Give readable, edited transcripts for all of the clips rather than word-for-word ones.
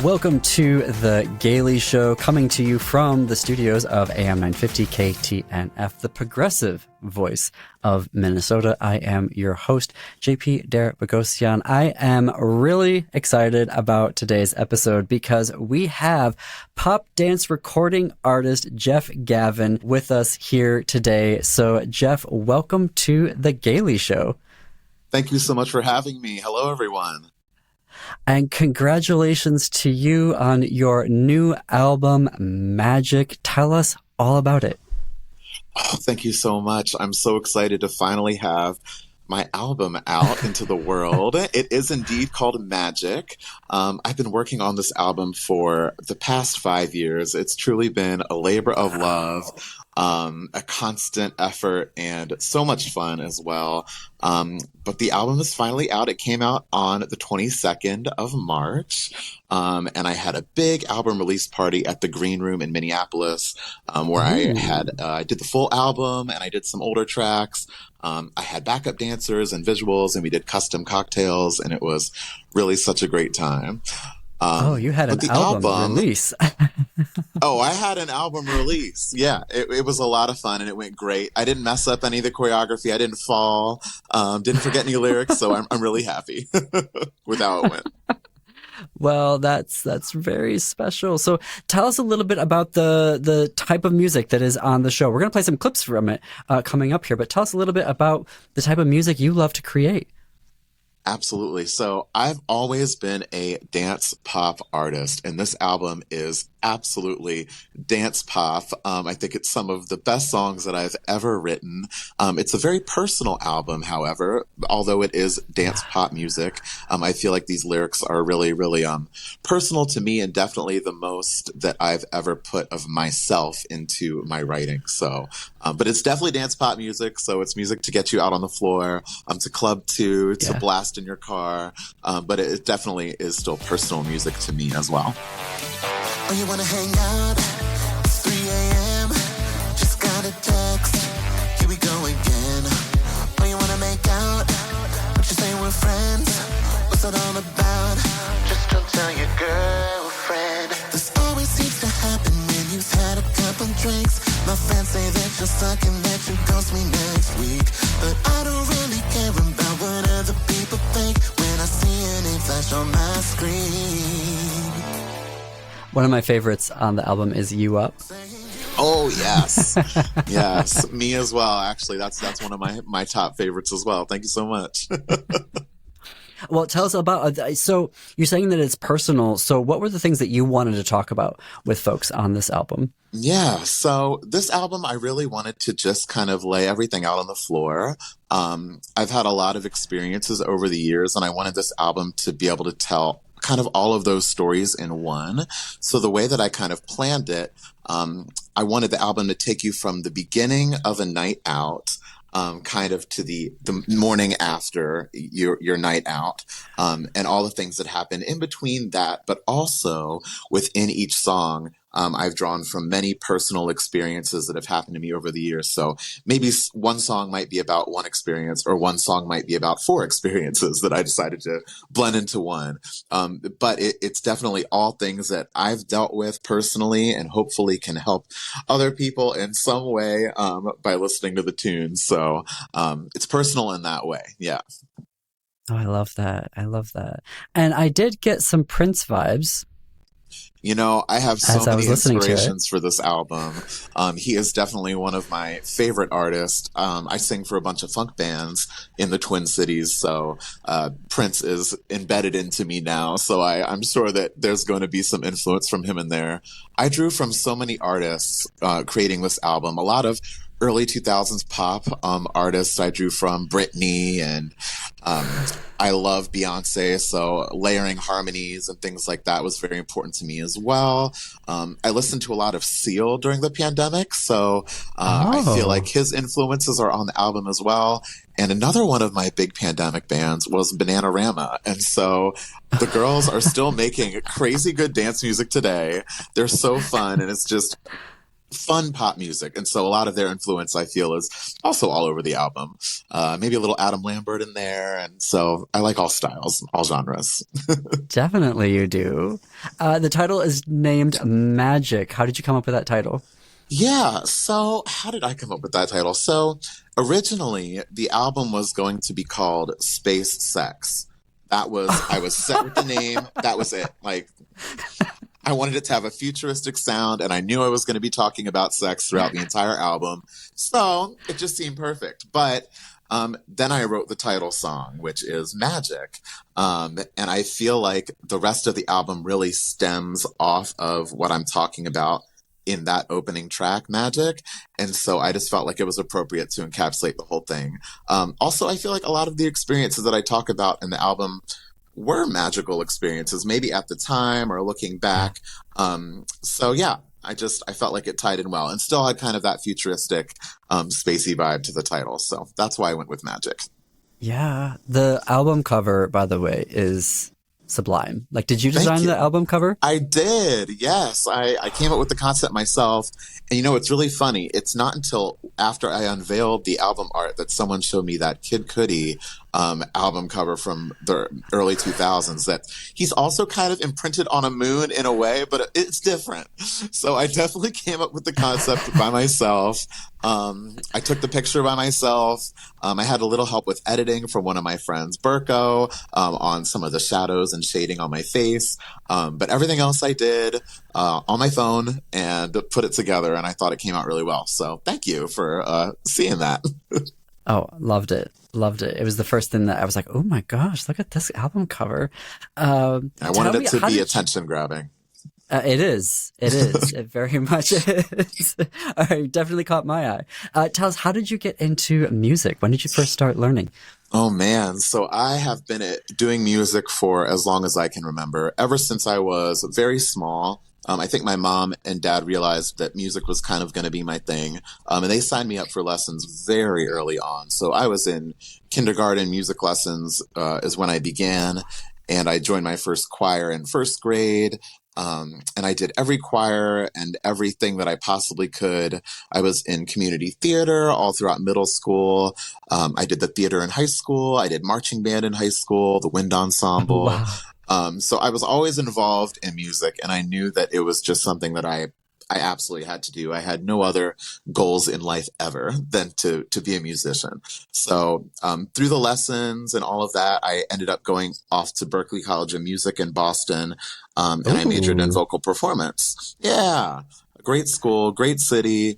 Welcome to The Gailey Show, coming to you from the studios of AM 950 KTNF, the progressive voice of Minnesota. I am your host, JP Derek Bogosian. I am really excited about today's episode because we have pop dance recording artist Jeff Gavin with us here today. So, Jeff, welcome to The Gailey Show. Thank you so much for having me. Hello, everyone. And congratulations to you on your new album, Magic. Tell us all about it. Oh, thank you so much. I'm so excited to finally have my album out into the world. It is indeed called Magic. I've been working on this album for the past 5 years. It's truly been a labor of love, a constant effort, and so much fun as well. But the album is finally out. It came out on the 22nd of March. And I had a big album release party at the Green Room in Minneapolis, where I did the full album and I did some older tracks. I had backup dancers and visuals, and we did custom cocktails, and it was really such a great time. You had an album release. Oh, I had an album release. Yeah, it was a lot of fun, and it went great. I didn't mess up any of the choreography. I didn't fall, didn't forget any lyrics, so I'm really happy with how it went. Well, that's very special. So tell us a little bit about the type of music that is on the show. We're going to play some clips from it coming up here, but tell us a little bit about the type of music you love to create. Absolutely. So I've always been a dance pop artist, and this album is absolutely dance pop. I think it's some of the best songs that I've ever written. It's a very personal album, however, although it is dance pop music. I feel like these lyrics are really, really personal to me, and definitely the most that I've ever put of myself into my writing. So, but it's definitely dance pop music. So it's music to get you out on the floor, to club to blast in your car. But it definitely is still personal music to me as well. Oh, you wanna hang out? It's 3 a.m. Just got a text. Here we go again. Oh, you wanna make out? But you say we're friends. What's that all about? Just don't tell your girlfriend. This always seems to happen when you've had a couple drinks. My friends say that you're sucking, that you ghost me next week. But I don't really care about what other people think when I see your name flash on my screen. One of my favorites on the album is You Up. Oh, yes. Yes, me as well. Actually, that's one of my top favorites as well. Thank you so much. Well, tell us about, so you're saying that it's personal. So what were the things that you wanted to talk about with folks on this album? Yeah, so this album, I really wanted to just kind of lay everything out on the floor. I've had a lot of experiences over the years, and I wanted this album to be able to tell kind of all of those stories in one. So the way that I kind of planned it, I wanted the album to take you from the beginning of a night out, kind of to the morning after your night out, and all the things that happen in between that, but also within each song. I've drawn from many personal experiences that have happened to me over the years. So maybe one song might be about one experience, or one song might be about 4 experiences that I decided to blend into one. But it's definitely all things that I've dealt with personally, and hopefully can help other people in some way by listening to the tunes. So it's personal in that way. Yeah. Oh, I love that. I love that. And I did get some Prince vibes. You know, I have so many inspirations for this album. He is definitely one of my favorite artists. I sing for a bunch of funk bands in the Twin Cities, so Prince is embedded into me now. So I'm sure that there's going to be some influence from him in there. I drew from so many artists creating this album. A lot of early 2000s pop artists I drew from, Britney, and I love Beyonce, so layering harmonies and things like that was very important to me as well. I listened to a lot of Seal during the pandemic, so I feel like his influences are on the album as well. And another one of my big pandemic bands was Bananarama. And so the girls are still making crazy good dance music today. They're so fun, and it's just fun pop music. And so a lot of their influence, I feel, is also all over the album. Maybe a little Adam Lambert in there. And so I like all styles, all genres. Definitely you do. The title is named Magic. How did you come up with that title? Yeah. So how did I come up with that title? So originally the album was going to be called Space Sex. I was set with the name. That was it. Like, I wanted it to have a futuristic sound, and I knew I was going to be talking about sex throughout the entire album. So it just seemed perfect. But then I wrote the title song, which is Magic. And I feel like the rest of the album really stems off of what I'm talking about in that opening track, Magic. And so I just felt like it was appropriate to encapsulate the whole thing. Also, I feel like a lot of the experiences that I talk about in the album were magical experiences, maybe at the time or looking back. So yeah, I felt like it tied in well and still had kind of that futuristic, spacey vibe to the title. So that's why I went with Magic. Yeah. The album cover, by the way, is sublime. Like, did you Thank design you. the album cover? I did. Yes. I came up with the concept myself. And it's really funny. It's not until after I unveiled the album art that someone showed me that Kid Cudi album cover from the early 2000s that he's also kind of imprinted on a moon in a way, but it's different. So I definitely came up with the concept by myself. I took the picture by myself. I had a little help with editing from one of my friends, Burko, on some of the shadows and shading on my face. But everything else I did on my phone and put it together, and I thought it came out really well. So thank you for seeing that. Oh, loved it. Loved it. It was the first thing that I was like, oh my gosh, look at this album cover. I wanted it to be attention grabbing. It is. It is. It very much is. All right, definitely caught my eye. Tell us, how did you get into music? When did you first start learning? Oh man, so I have been doing music for as long as I can remember, ever since I was very small. I think my mom and dad realized that music was kind of going to be my thing. And they signed me up for lessons very early on. So I was in kindergarten. Music lessons is when I began. And I joined my first choir in first grade. And I did every choir and everything that I possibly could. I was in community theater all throughout middle school. I did the theater in high school. I did marching band in high school, the wind ensemble. Wow. So I was always involved in music, and I knew that it was just something that I absolutely had to do. I had no other goals in life ever than to be a musician. So through the lessons and all of that, I ended up going off to Berklee College of Music in Boston, and I majored in vocal performance. Yeah, great school, great city.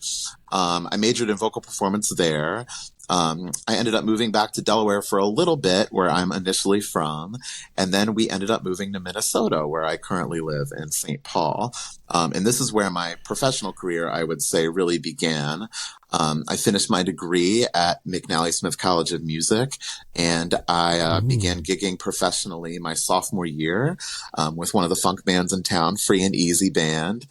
I majored in vocal performance there. I ended up moving back to Delaware for a little bit, where I'm initially from. And then we ended up moving to Minnesota, where I currently live in St. Paul. And this is where my professional career, I would say, really began. I finished my degree at McNally Smith College of Music, and I began gigging professionally my sophomore year with one of the funk bands in town, Free and Easy Band.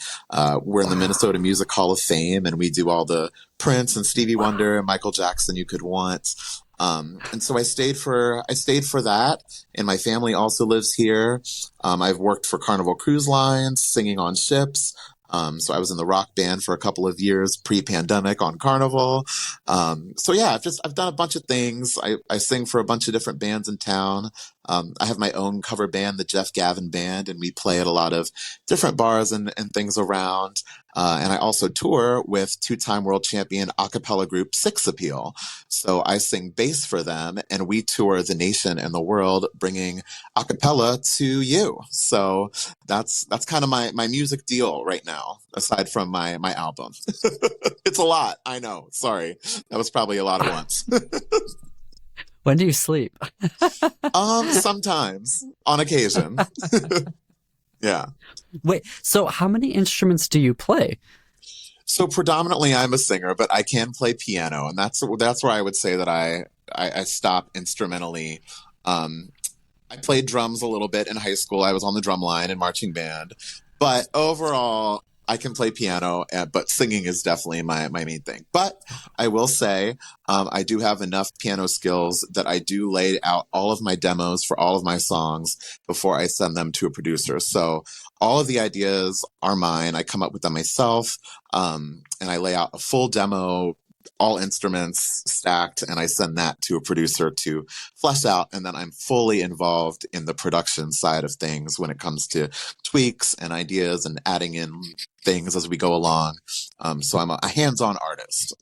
We're in the Minnesota Music Hall of Fame, and we do all the Prince and Stevie Wonder and Michael Jackson you could want. And so I stayed for that. And my family also lives here. I've worked for Carnival Cruise Lines, singing on ships. So I was in the rock band for a couple of years pre-pandemic on Carnival. So yeah, I've done a bunch of things. I sing for a bunch of different bands in town. I have my own cover band, the Gavin Band, and we play at a lot of different bars and things around. And I also tour with two-time world champion a cappella group Six Appeal. So I sing bass for them, and we tour the nation and the world bringing a cappella to you. So that's kind of my music deal right now, aside from my album. It's a lot. I know. Sorry. That was probably a lot at once. When do you sleep? Sometimes, on occasion. Yeah. Wait, so how many instruments do you play? So predominantly I'm a singer, but I can play piano, and that's where I would say that I stop instrumentally. I played drums a little bit in high school. I was on the drum line in marching band, but overall I can play piano, but singing is definitely my main thing. But I will say, I do have enough piano skills that I do lay out all of my demos for all of my songs before I send them to a producer. So all of the ideas are mine. I come up with them myself, and I lay out a full demo, all instruments stacked, and I send that to a producer to flesh out. And then I'm fully involved in the production side of things when it comes to tweaks and ideas and adding in things as we go along. So I'm a hands-on artist.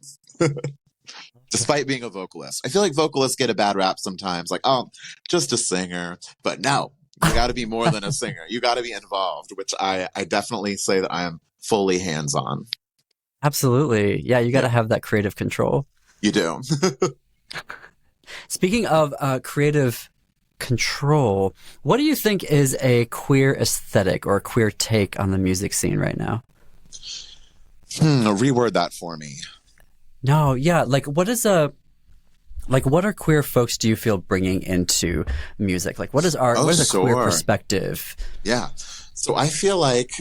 Despite being a vocalist. I feel like vocalists get a bad rap sometimes, like, oh, just a singer. But no, you got to be more than a singer. You got to be involved, which I definitely say that I am fully hands-on. Absolutely. Yeah, you got to have that creative control. You do. Speaking of creative control, what do you think is a queer aesthetic or a queer take on the music scene right now? Reword that for me. No, yeah. Like, what are queer folks, do you feel, bringing into music? Like, what is a queer perspective? Yeah. So I feel like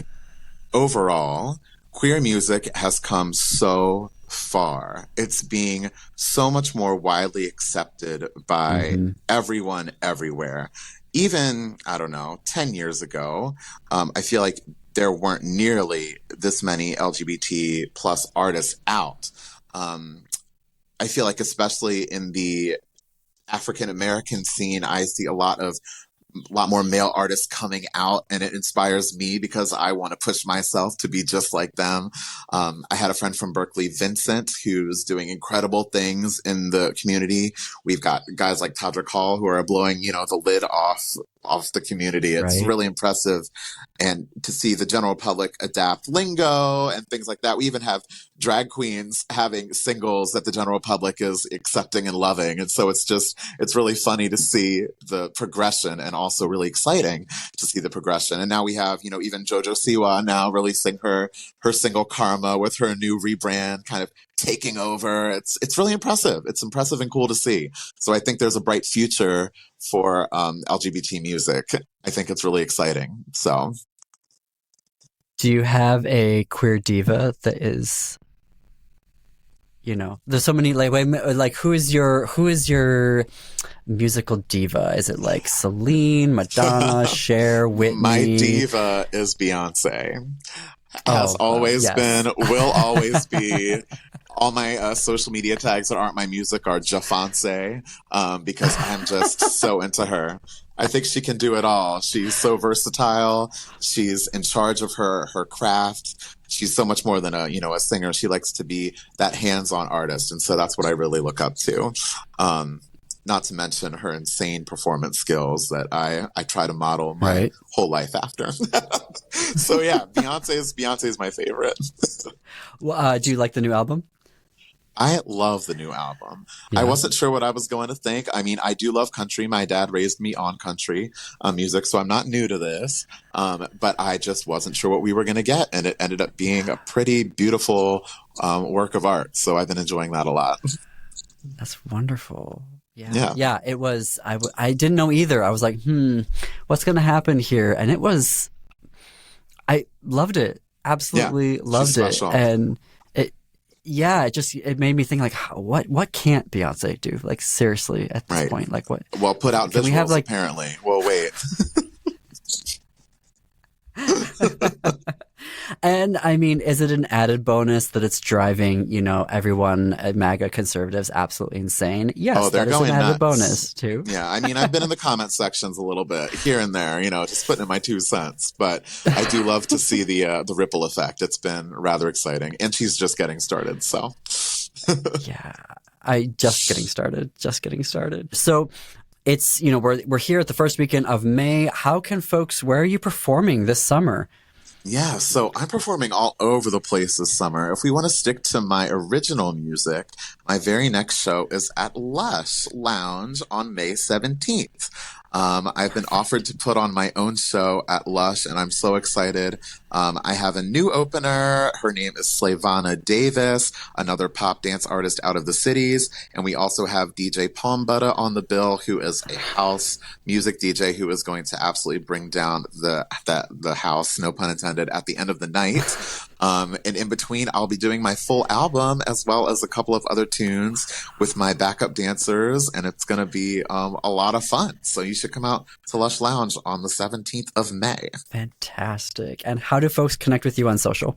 overall, queer music has come so far. It's being so much more widely accepted by everyone everywhere. Even, I don't know, 10 years ago, I feel like there weren't nearly this many LGBT plus artists out. I feel like especially in the African American scene, I see a lot more male artists coming out, and it inspires me because I want to push myself to be just like them. I had a friend from Berkeley, Vincent, who's doing incredible things in the community. We've got guys like Tadrick Hall who are blowing, the lid off the community. It's really impressive. And to see the general public adapt lingo and things like that. We even have drag queens having singles that the general public is accepting and loving. And so it's really funny to see the progression, and also really exciting to see the progression. And now we have, even JoJo Siwa now releasing her single Karma with her new rebrand kind of taking over. It's really impressive. It's impressive and cool to see. So I think there's a bright future for LGBT music. I think it's really exciting. So, do you have queer diva that is, there's so many like who is your musical diva? Is it like Celine, Madonna, Cher, Whitney? My diva is Beyonce. Has always been, will always be. All my social media tags that aren't my music are Jafonce, because I'm just so into her. I think she can do it all. She's so versatile. She's in charge of her craft. She's so much more than a singer. She likes to be that hands-on artist. And so that's what I really look up to. Not to mention her insane performance skills that I try to model my whole life after. So yeah, Beyonce is my favorite. Well, do you like the new album? I love the new album. Yeah. I wasn't sure what I was going to think. I mean, I do love country. My dad raised me on country music, so I'm not new to this. But I just wasn't sure what we were going to get, and it ended up being a pretty beautiful work of art. So I've been enjoying that a lot. That's wonderful. Yeah. It was. I didn't know either. I was like, what's going to happen here? And I loved it. Absolutely loved it. And it made me think, like, what can't Beyonce do? Like, seriously, at this point, like, what? Well, put out visuals, we have, like, apparently. Well, wait. And I mean, is it an added bonus that it's driving, everyone, MAGA conservatives, absolutely insane? Yes, that is an added bonus too. Yeah, I mean, I've been in the comment sections a little bit here and there, just putting in my 2 cents. But I do love to see the ripple effect. It's been rather exciting, and she's just getting started. So, just getting started. So. It's, we're here at the first weekend of May. Where are you performing this summer? Yeah, so I'm performing all over the place this summer. If we want to stick to my original music, my very next show is at Lush Lounge on May 17th. I've been offered to put on my own show at Lush, and I'm so excited. I have a new opener. Her name is Slavana Davis, another pop dance artist out of the cities. And we also have DJ Palm Butter on the bill, who is a house music DJ who is going to absolutely bring down the house, no pun intended, at the end of the night. And in between, I'll be doing my full album as well as a couple of other tunes with my backup dancers, and it's going to be a lot of fun. So you should come out to Lush Lounge on the 17th of May. Fantastic. And how do folks connect with you on social?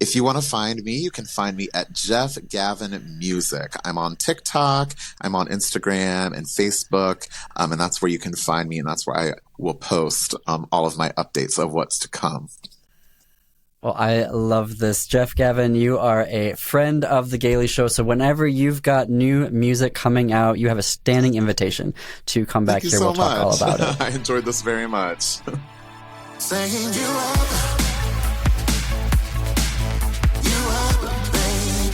If you want to find me, you can find me at Jeff Gavin Music. I'm on TikTok, I'm on Instagram and Facebook, and that's where you can find me, and that's where I will post all of my updates of what's to come. Well, I love this. Jeff Gavin, you are a friend of The Gailey Show, so whenever you've got new music coming out, you have a standing invitation to come back here. We'll talk all about it. I enjoyed this very much. Saying you up, baby,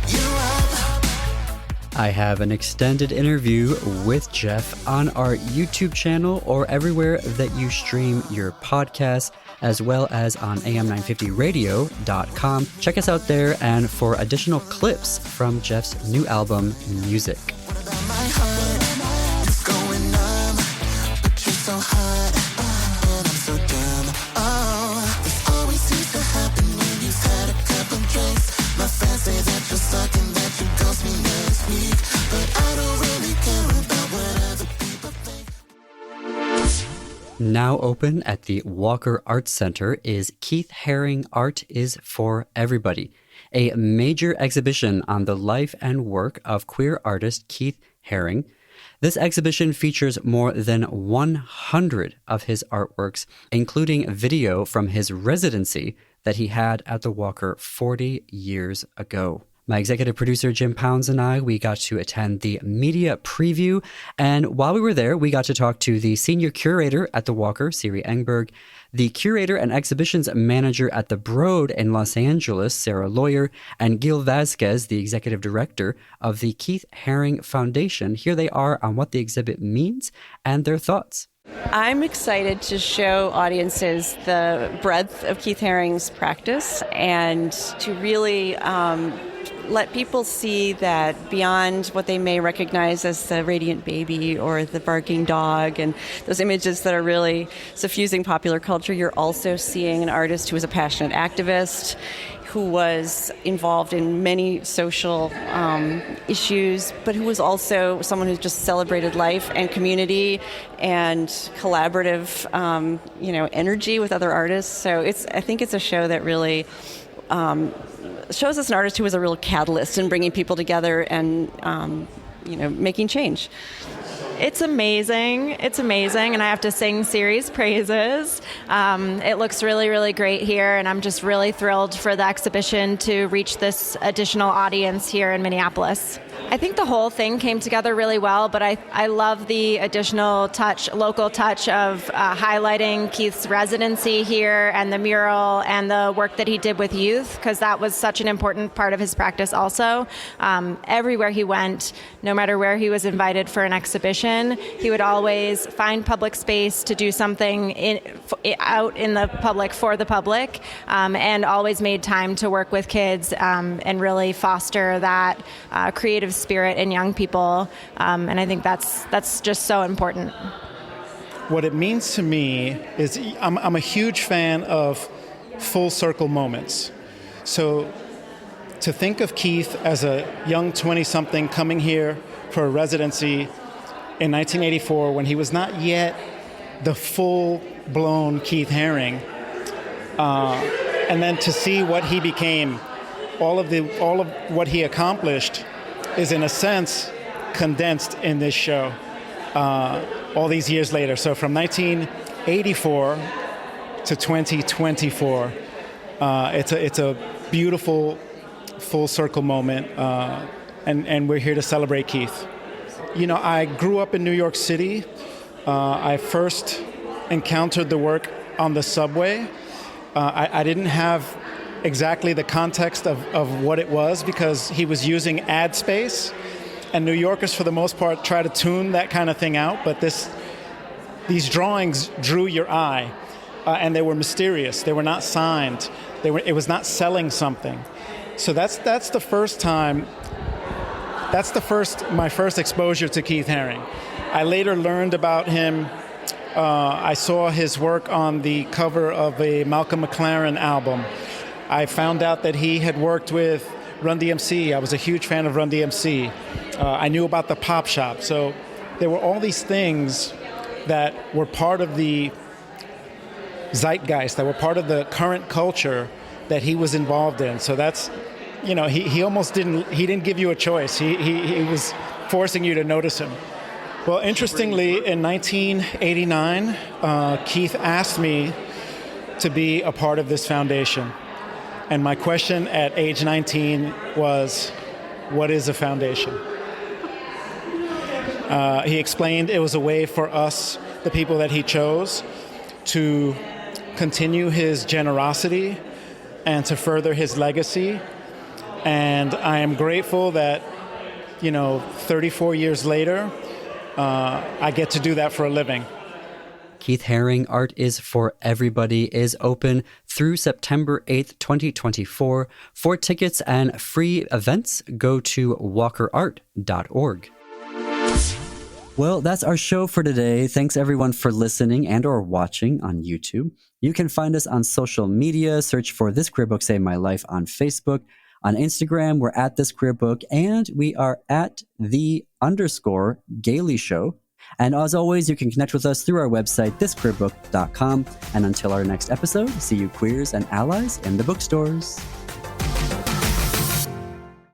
you up. I have an extended interview with Jeff on our YouTube channel or everywhere that you stream your podcast, as well as on am950radio.com. Check us out there and for additional clips from Jeff's new album, Music. What about my heart? It's going numb, but you're so hot, and I'm so dumb. Oh, this always seems to happen when you've had a couple drinks. My fans say that you're stuck and that you ghost me next week, but I don't really care about what other people think. Now open at the Walker Arts Center is Keith Haring Art is for Everybody, a major exhibition on the life and work of queer artist Keith Haring. This exhibition features more than 100 of his artworks, including video from his residency that he had at the Walker 40 years ago. My executive producer, Jim Pounds, and I, we got to attend the media preview. And while we were there, we got to talk to the senior curator at the Walker, Siri Engberg, the curator and exhibitions manager at the Broad in Los Angeles, Sarah Lawyer, and Gil Vasquez, the executive director of the Keith Haring Foundation. Here they are on what the exhibit means and their thoughts. I'm excited to show audiences the breadth of Keith Haring's practice and to really let people see that beyond what they may recognize as the radiant baby or the barking dog and those images that are really suffusing popular culture, you're also seeing an artist who is a passionate activist, who was involved in many social issues, but who was also someone who just celebrated life and community and collaborative, energy with other artists. So I think it's a show that really shows us an artist who was a real catalyst in bringing people together and, making change. It's amazing. It's amazing. And I have to sing Siri's praises. It looks really, really great here. And I'm just really thrilled for the exhibition to reach this additional audience here in Minneapolis. I think the whole thing came together really well, but I love the additional local touch of highlighting Keith's residency here and the mural and the work that he did with youth, because that was such an important part of his practice also. Everywhere he went, no matter where he was invited for an exhibition, he would always find public space to do something out in the public for the public, and always made time to work with kids and really foster that creative spirit in young people, and I think that's just so important. What it means to me is I'm a huge fan of full circle moments. So to think of Keith as a young 20-something coming here for a residency in 1984 when he was not yet the full-blown Keith Haring, and then to see what he became, all of what he accomplished is in a sense condensed in this show all these years later. So from 1984 to 2024, it's a beautiful full circle moment, and we're here to celebrate Keith. I grew up in New York City. I first encountered the work on the subway. I didn't have exactly the context of what it was because he was using ad space, and New Yorkers for the most part try to tune that kind of thing out, but these drawings drew your eye. and they were mysterious. They were not signed. It was not selling something. So that's the first time. That's my first exposure to Keith Haring. I later learned about him. I saw his work on the cover of a Malcolm McLaren album. I found out that he had worked with Run DMC. I was a huge fan of Run DMC. I knew about the Pop Shop. So there were all these things that were part of the zeitgeist, that were part of the current culture that he was involved in. So that's, he almost didn't give you a choice. He was forcing you to notice him. Well, interestingly, in 1989, Keith asked me to be a part of this foundation. And my question at age 19 was, what is a foundation? He explained it was a way for us, the people that he chose, to continue his generosity and to further his legacy. And I am grateful that, 34 years later, I get to do that for a living. Keith Haring Art is for Everybody is open through September 8th, 2024. For tickets and free events, go to walkerart.org. Well, that's our show for today. Thanks everyone for listening and or watching on YouTube. You can find us on social media. Search for This Queer Book Saved My Life on Facebook. On Instagram, we're at This Queer Book, and we are at _Gailey Show. And as always, you can connect with us through our website, thisqueerbook.com. And until our next episode, see you queers and allies in the bookstores.